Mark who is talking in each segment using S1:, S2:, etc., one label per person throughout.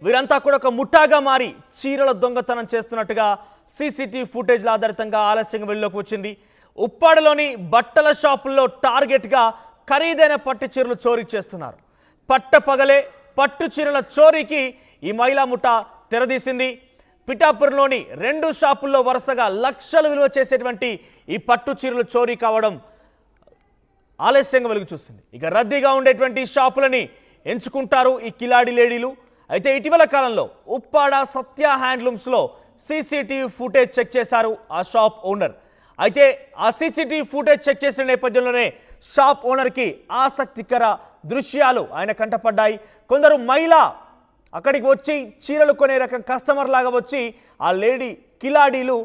S1: వీరంతా కూడా ఒక ముఠాగా మారి చీరల దొంగతనం చేస్తున్నట్టుగా సీసీటీవీ ఫుటేజ్ల ఆధారితంగా ఆలస్యంగా వెలుగులోకి వచ్చింది. ఉప్పాడలోని బట్టల షాపుల్లో టార్గెట్గా ఖరీదైన పట్టు చీరలు చోరీ చేస్తున్నారు. పట్టపగలే పట్టు చీరల చోరీకి ఈ మహిళా ముఠా తెరదీసింది. పిఠాపురంలోని 2 షాపుల్లో వరుసగా లక్షలు విలువ చేసేటువంటి ఈ పట్టు చీరలు చోరీ కావడం ఆలస్యంగా వెలుగు చూస్తుంది. ఇక రద్దీగా ఉండేటువంటి షాపులని ఎంచుకుంటారు ఈ కిలాడి లేడీలు. అయితే ఇటీవల కాలంలో ఉప్పాడ సత్య హ్యాండ్లూమ్స్లో సీసీటీవీ ఫుటేజ్ చెక్ చేశారు ఆ షాప్ ఓనర్. అయితే ఆ సీసీటీవీ ఫుటేజ్ చెక్ చేసిన నేపథ్యంలోనే షాప్ ఓనర్కి ఆసక్తికర దృశ్యాలు ఆయన కంటపడ్డాయి. కొందరు మహిళ అక్కడికి వచ్చి చీరలు కొనే రకం కస్టమర్ లాగా వచ్చి ఆ లేడీ కిలాడీలు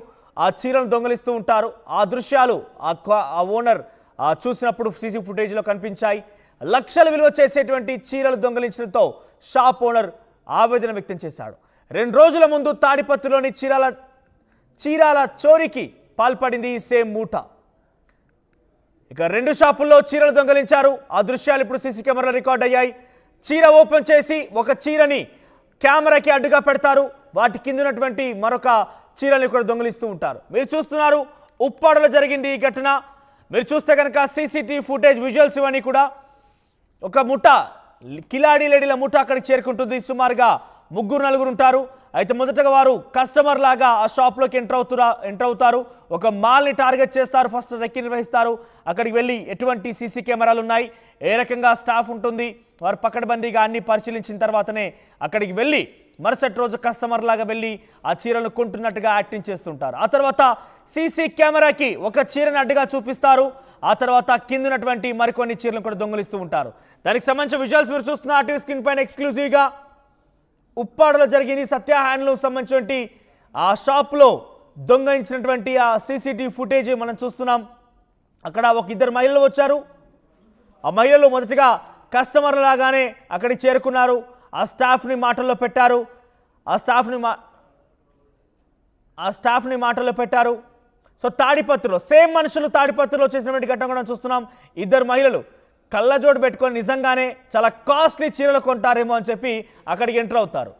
S1: ఆ చీరలు దొంగలిస్తూ ఉంటారు. ఆ దృశ్యాలు ఆ ఓనర్ చూసినప్పుడు సీసీ ఫుటేజ్లో కనిపించాయి. లక్షలు విలువ చేసేటువంటి చీరలు దొంగలించడంతో షాప్ ఓనర్ ఆవేదన వ్యక్తం చేశాడు. 2 రోజుల ముందు తాడిపత్రిలోని చీరాల చోరీకి పాల్పడింది ఈ సేమ్ మూట. ఇక 2 షాపుల్లో చీరలు దొంగలించారు. ఆ దృశ్యాలు ఇప్పుడు సీసీ కెమెరాలో రికార్డ్ అయ్యాయి. చీర ఓపెన్ చేసి ఒక చీరని కెమెరాకి అడ్డుగా పెడతారు. వాటి కింద ఉన్నటువంటి మరొక చీరని కూడా దొంగలిస్తూ ఉంటారు. మీరు చూస్తున్నారు ఉప్పాడలో జరిగింది ఈ ఘటన. మీరు చూస్తే కనుక సీసీటీవీ ఫుటేజ్ విజువల్స్ ఇవన్నీ కూడా ఒక ముఠ కిలాడి లేడీల ముఠ అక్కడికి చేరుకుంటుంది. సుమారుగా 3-4 ఉంటారు. అయితే మొదటగా వారు కస్టమర్ లాగా ఆ షాప్లోకి ఎంటర్ అవుతారు. ఒక మాల్ని టార్గెట్ చేస్తారు. ఫస్ట్ రెక్కి నిర్వహిస్తారు. అక్కడికి వెళ్ళి ఎటువంటి సీసీ కెమెరాలు ఉన్నాయి, ఏ రకంగా స్టాఫ్ ఉంటుంది, వారు పకడ్బందీగా అన్ని పరిశీలించిన తర్వాతనే అక్కడికి వెళ్ళి మరుసటి రోజు కస్టమర్ లాగా వెళ్ళి ఆ చీరలను కొంటున్నట్టుగా యాక్టింగ్ చేస్తుంటారు. ఆ తర్వాత సీసీ కెమెరాకి ఒక చీరను అడ్డుగా చూపిస్తారు. ఆ తర్వాత కింద ఉన్నటువంటి మరికొన్ని చీరలను కూడా దొంగలిస్తూ ఉంటారు. దానికి సంబంధించిన విజువల్స్ మీరు చూస్తున్న ఆర్టీవీ స్క్రీన్ పైన ఎక్స్క్లూజివ్గా ఉప్పాడలో జరిగింది. సత్య హ్యాండ్లూమ్ సంబంధించినటువంటి ఆ షాప్లో దొంగలించినటువంటి ఆ సీసీటీవీ ఫుటేజ్ మనం చూస్తున్నాం. అక్కడ ఒక 2 మహిళలు వచ్చారు. ఆ మహిళలు మొదటిగా కస్టమర్ లాగానే అక్కడికి చేరుకున్నారు. ఆ స్టాఫ్ని మాటల్లో పెట్టారు. మాటల్లో పెట్టారు. సో తాడిపత్రిలో సేమ్ మనుషులు తాడిపత్రిలో చేసినటువంటి ఘటన కూడా చూస్తున్నాం. 2 మహిళలు కళ్ళజోడు పెట్టుకొని నిజంగానే చాలా కాస్ట్లీ చీరలు కొంటారేమో అని చెప్పి అక్కడికి ఎంటర్ అవుతారు.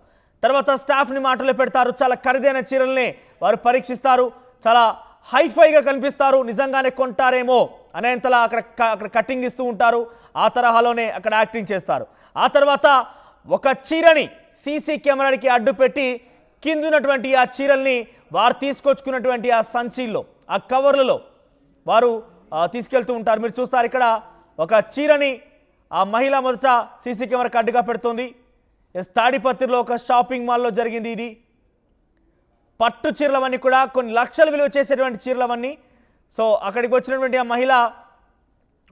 S1: తర్వాత స్టాఫ్ని మాటలు పెడతారు. చాలా ఖరీదైన చీరల్ని వారు పరీక్షిస్తారు. చాలా హైఫైగా కనిపిస్తారు. నిజంగానే కొంటారేమో అనేంతలా అక్కడ కట్టింగ్ ఇస్తూ ఉంటారు. ఆ తరహాలోనే అక్కడ యాక్టింగ్ చేస్తారు. ఆ తర్వాత ఒక చీరని సీసీ కెమెరాకి అడ్డు పెట్టి కింద ఉన్నటువంటి ఆ చీరల్ని వారు తీసుకొచ్చుకున్నటువంటి ఆ సంచిల్లో ఆ కవర్లలో వారు తీసుకెళ్తూ ఉంటారు. మీరు చూస్తారు ఇక్కడ ఒక చీరని ఆ మహిళ మొదట సీసీ కెమెరాకి అడ్డుగా పెడుతుంది. తాడిపత్రిలో ఒక షాపింగ్ మాల్లో జరిగింది ఇది. పట్టు చీరలవన్నీ కూడా కొన్ని లక్షలు విలువ చేసేటువంటి చీరలవన్నీ. సో అక్కడికి వచ్చినటువంటి ఆ మహిళ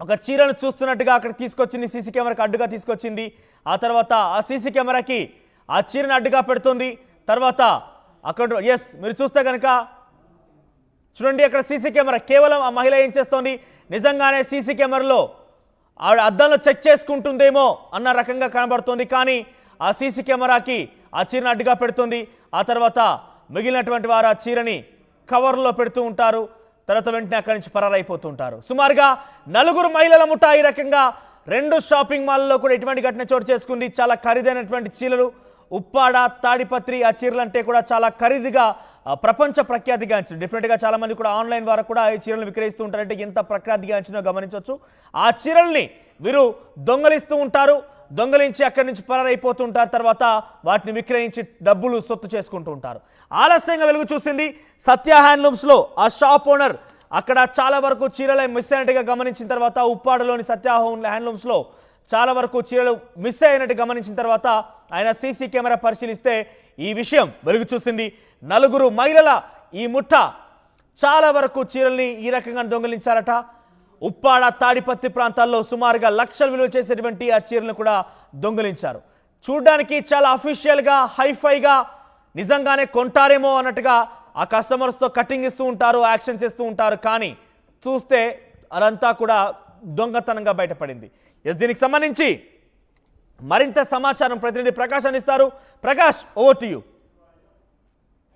S1: ఒక చీరను చూస్తున్నట్టుగా అక్కడ తీసుకొచ్చింది. సీసీ కెమెరాకి అడ్డుగా తీసుకొచ్చింది. ఆ తర్వాత ఆ సీసీ కెమెరాకి ఆ చీరను అడ్డుగా పెడుతుంది. తర్వాత అక్కడ మీరు చూస్తే కనుక చూడండి అక్కడ సీసీ కెమెరా కేవలం ఆ మహిళ ఏం చేస్తోంది, నిజంగానే సీసీ కెమెరాలో ఆవిడ అద్దంలో చెక్ చేసుకుంటుందేమో అన్న రకంగా కనబడుతుంది. కానీ ఆ సీసీ కెమెరాకి ఆ చీరను అడ్డుగా పెడుతుంది. ఆ తర్వాత మిగిలినటువంటి వారు ఆ చీరని కవర్లో పెడుతూ ఉంటారు. తర్వాత వెంటనే అక్కడి నుంచి పరారైపోతుంటారు. సుమారుగా 4 మహిళల ముఠా ఈ రకంగా 2 షాపింగ్ మాల్లో కూడా ఇటువంటి ఘటన చోటు చేసుకుంది. చాలా ఖరీదైనటువంటి చీరలు. ఉప్పాడ తాడిపత్రి ఆ చీరలు అంటే కూడా చాలా ఖరీదుగా ప్రపంచ ప్రఖ్యాతిగాంచింది. డెఫినెట్గా చాలామంది కూడా ఆన్లైన్ ద్వారా కూడా ఈ చీరలను విక్రయిస్తూ ఉంటారంటే ఎంత ప్రఖ్యాతిగాంచినో గమనించవచ్చు. ఆ చీరల్ని వీరు దొంగలిస్తూ ఉంటారు. దొంగలించి అక్కడి నుంచి పరారైపోతుంటారు. తర్వాత వాటిని విక్రయించి డబ్బులు సొత్తు చేసుకుంటూ ఉంటారు. ఆలస్యంగా వెలుగు చూసింది సత్య హ్యాండ్లూమ్స్లో ఆ షాప్ ఓనర్. అక్కడ చాలా వరకు చీరలు మిస్ అయినట్టుగా గమనించిన తర్వాత ఉప్పాడలోని సత్య హ్యాండ్లూమ్స్లో చాలా వరకు చీరలు మిస్ అయినట్టు గమనించిన తర్వాత ఆయన సీసీ కెమెరా పరిశీలిస్తే ఈ విషయం వెలుగు చూసింది. 4 మహిళల ఈ ముఠ చాలా వరకు చీరల్ని ఈ రకంగా దొంగలించారట. ఉప్పాడ తాడిపత్రి ప్రాంతాల్లో సుమారుగా లక్షలు విలువ చేసేటువంటి ఆ చీరలను కూడా దొంగలించారు. చూడ్డానికి చాలా అఫీషియల్గా హైఫైగా నిజంగానే కొంటారేమో అన్నట్టుగా ఆ కస్టమర్స్తో కటింగ్ ఇస్తూ ఉంటారు, యాక్షన్ చేస్తూ ఉంటారు. కానీ చూస్తే అదంతా కూడా దొంగతనంగా బయటపడింది. దీనికి సంబంధించి మరింత సమాచారం ప్రతినిధి ప్రకాష్ అందిస్తారు. Prakash, over to you.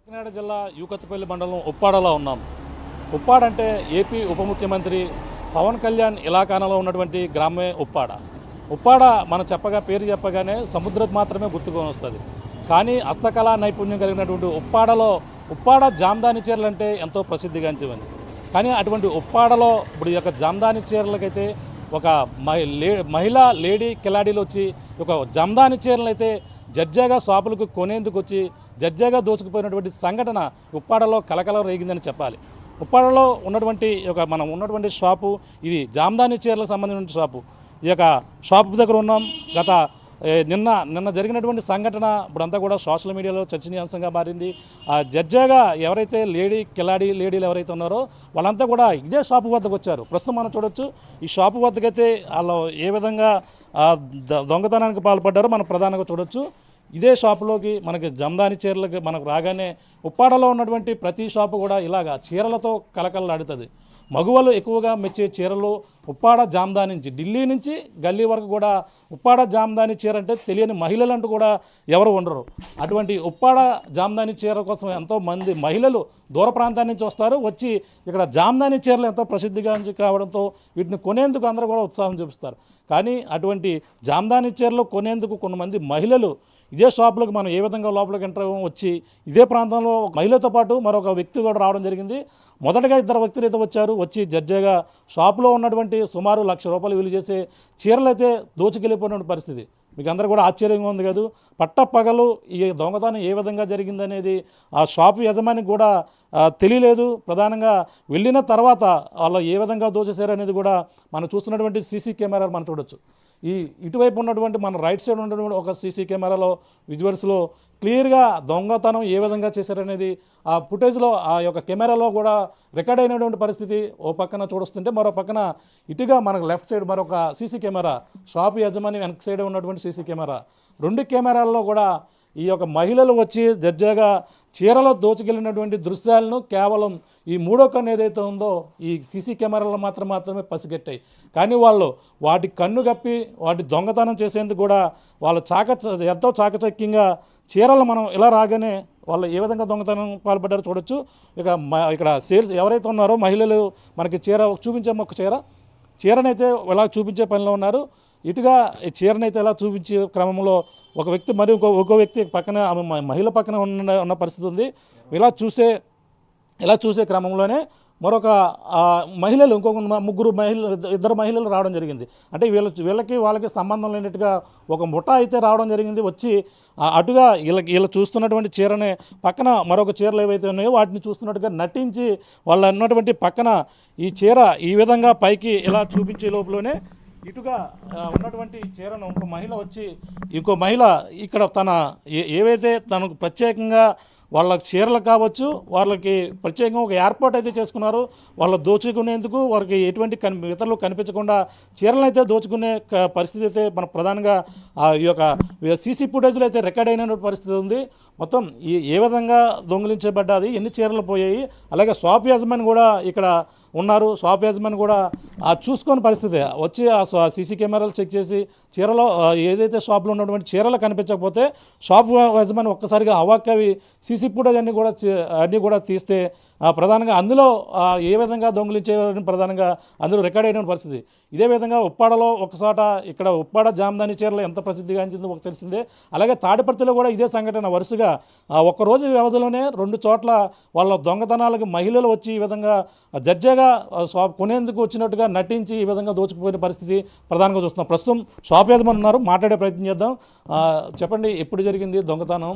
S2: Kakinada జిల్లా యూకత్పల్లి మండలం ఉప్పాడలో ఉన్నాం. ఉప్పాడ అంటే ఏపీ ఉప ముఖ్యమంత్రి పవన్ కళ్యాణ్ ఇలాకాలో ఉన్నటువంటి గ్రామమే ఉప్పాడ. ఉప్పాడ మన పేరు చెప్పగానే సముద్రం మాత్రమే గుర్తుకు వస్తుంది. కానీ హస్తకళా నైపుణ్యం కలిగినటువంటి ఉప్పాడ జామ్దాని చీరలు అంటే ఎంతో ప్రసిద్ధిగాంచినవి. కానీ అటువంటి ఉప్పాడలో ఇప్పుడు ఈ యొక్క జామ్దాని చీరలకైతే ఒక మహిళా లేడీ కిలాడీలు వచ్చి ఒక జామ్దాని చీరలు అయితే జడ్జాగా షాపులకు కొనేందుకు వచ్చి జడ్జాగా దోచుకుపోయినటువంటి సంఘటన ఉప్పాడలో కలకలం రేగిందని చెప్పాలి. ఉప్పాడలో ఉన్నటువంటి మనం ఉన్నటువంటి షాపు ఇది జామ్దాని చీరలకు సంబంధించిన షాపు. ఈ యొక్క షాపు దగ్గర ఉన్నాం. నిన్న జరిగినటువంటి సంఘటన ఇప్పుడంతా కూడా సోషల్ మీడియాలో చర్చనీయాంశంగా మారింది. జడ్జాగా ఎవరైతే లేడీలు ఎవరైతే ఉన్నారో వాళ్ళంతా కూడా ఇదే షాపు వద్దకు వచ్చారు. ప్రస్తుతం మనం చూడొచ్చు ఈ షాపు వద్దకైతే వాళ్ళు ఏ విధంగా దొంగతనానికి పాల్పడ్డారో మనం ప్రధానంగా చూడొచ్చు. ఇదే షాపులోకి మనకి జామ్దాని చీరలకి మనకు రాగానే ఉప్పాడలో ఉన్నటువంటి ప్రతి షాపు కూడా ఇలాగా చీరలతో కలకలలాడుతుంది. మగువలు ఎక్కువగా మెచ్చే చీరలు ఉప్పాడ జామ్దాని నుంచి ఢిల్లీ నుంచి గల్లీ వరకు కూడా ఉప్పాడ జామ్దాని చీర అంటే తెలియని మహిళలు అంటూ కూడా ఎవరు ఉండరు. అటువంటి ఉప్పాడ జామ్దాని చీర కోసం ఎంతోమంది మహిళలు దూర ప్రాంతాల నుంచి వస్తారు. వచ్చి ఇక్కడ జామ్దాని చీరలు ఎంతో ప్రసిద్ధిగా కావడంతో వీటిని కొనేందుకు అందరూ కూడా ఉత్సాహం చూపిస్తారు. కానీ అటువంటి జామ్దాని చీరలు కొనేందుకు కొంతమంది మహిళలు ఇదే షాపులకు మనం ఏ విధంగా లోపలికి ఎంటర్ వచ్చి ఇదే ప్రాంతంలో ఒక మహిళతో పాటు మరొక వ్యక్తి కూడా రావడం జరిగింది. మొదటగా 2 వ్యక్తులు అయితే వచ్చి జడ్జాగా షాపులో ఉన్నటువంటి సుమారు ₹1,00,000 విలువ చేసే చీరలు అయితే దోచుకెళ్ళిపోయిన పరిస్థితి. మీకు అందరూ కూడా ఆశ్చర్యంగా ఉంది కాదు. పట్టపగలు ఈ దొంగతనం ఏ విధంగా జరిగిందనేది ఆ షాపు యజమానికి కూడా తెలియలేదు. ప్రధానంగా వెళ్ళిన తర్వాత వాళ్ళు ఏ విధంగా దోచేశారనేది కూడా మనం చూస్తున్నటువంటి సీసీ కెమెరాలు మనం చూడొచ్చు. ఇటువైపు ఉన్నటువంటి మన రైట్ సైడ్ ఉన్నటువంటి ఒక సీసీ కెమెరాలో విజువల్స్లో క్లియర్గా దొంగతనం ఏ విధంగా చేశారనేది ఆ ఫుటేజ్లో ఆ యొక్క కెమెరాలో కూడా రికార్డ్ అయినటువంటి పరిస్థితి ఓ పక్కన చూడొస్తుంటే మరో పక్కన ఇటుగా మనకు లెఫ్ట్ సైడ్ మరొక సీసీ కెమెరా షాపు యజమాని వెనక సైడ్ ఉన్నటువంటి సీసీ కెమెరా 2 కెమెరాల్లో కూడా ఈ యొక్క మహిళలు వచ్చి జడ్జాగా చీరలో దోచుకెళ్ళినటువంటి దృశ్యాలను కేవలం ఈ 3వ కన్ను ఏదైతే ఉందో ఈ సీసీ కెమెరాలో మాత్రమే పసిగట్టాయి. కానీ వాళ్ళు వాటి కన్ను కప్పి వాటి దొంగతనం చేసేందుకు కూడా వాళ్ళు ఎంతో చాకచక్యంగా చీరలు మనం ఇలా రాగానే వాళ్ళు ఏ విధంగా దొంగతనం పాల్పడ్డారో చూడొచ్చు. ఇక్కడ సేల్స్ ఎవరైతే ఉన్నారో మహిళలు మనకి చీర చూపించే ఒక చీరనైతే ఇలా చూపించే పనిలో ఉన్నారు. ఇటుగా ఈ చీరనైతే ఇలా చూపించే క్రమంలో ఒక వ్యక్తి మరి ఇంకో వ్యక్తి పక్కన మహిళ పక్కన ఉన్న పరిస్థితి ఉంది. ఇలా చూసే క్రమంలోనే మరొక మహిళలు ఇంకొక 2 మహిళలు రావడం జరిగింది. అంటే వాళ్ళకి సంబంధం లేనట్టుగా ఒక ముఠా అయితే రావడం జరిగింది. వచ్చి అటుగా వీళ్ళు చూస్తున్నటువంటి చీరనే పక్కన మరొక చీరలు ఏవైతే ఉన్నాయో వాటిని చూస్తున్నట్టుగా నటించి వాళ్ళు అన్నటువంటి పక్కన ఈ చీర ఈ విధంగా పైకి ఇలా చూపించే లోపలనే ఇటుగా ఉన్నటువంటి చీరను ఇంకో మహిళ ఇక్కడ ఏవైతే తనకు ప్రత్యేకంగా వాళ్ళ చీరలు కావచ్చు వాళ్ళకి ప్రత్యేకంగా ఒక ఏర్పాటు అయితే చేసుకున్నారు. వాళ్ళు దోచుకునేందుకు వారికి ఎటువంటి ఇతరులు కనిపించకుండా చీరలను అయితే దోచుకునే పరిస్థితి అయితే మన ప్రధానంగా ఈ యొక్క సీసీ ఫుటేజ్లో అయితే రికార్డ్ అయిన పరిస్థితి ఉంది. మొత్తం ఏ విధంగా దొంగిలించబడ్డాది, ఎన్ని చీరలు పోయాయి, అలాగే షాప్ యజమాని కూడా ఇక్కడ ఉన్నారు. షాప్ యజమాని కూడా చూసుకొని పరిస్థితి వచ్చి ఆ సీసీ కెమెరాలు చెక్ చేసి చీరలో ఏదైతే షాప్లో ఉన్నటువంటి చీరలు కనిపించకపోతే షాప్ యజమాని ఒక్కసారిగా అవాక్కవి సీసీ ఫుటేజ్ అన్నీ కూడా తీస్తే ప్రధానంగా అందులో ఏ విధంగా దొంగిలించేవారని ప్రధానంగా అందులో రికార్డ్ అయిన పరిస్థితి. ఇదే విధంగా ఉప్పాడలో ఒకసాట ఇక్కడ ఉప్పాడ జామ్దాని చీరలు ఎంత ప్రసిద్ధిగాంచిందో ఒక తెలిసిందే. అలాగే తాడిపర్తిలో కూడా ఇదే సంఘటన వరుసగా ఒక్కరోజు వ్యవధిలోనే 2 చోట్ల వాళ్ళ దొంగతనాలకు మహిళలు వచ్చి ఈ విధంగా జడ్జాగా కొనేందుకు వచ్చినట్టుగా నటించి ఈ విధంగా దోచుకుపోయిన పరిస్థితి ప్రధానంగా చూస్తున్నాం. ప్రస్తుతం షాప్ యజమాని ఉన్నారు, మాట్లాడే ప్రయత్నం చేద్దాం. చెప్పండి, ఎప్పుడు జరిగింది దొంగతనం,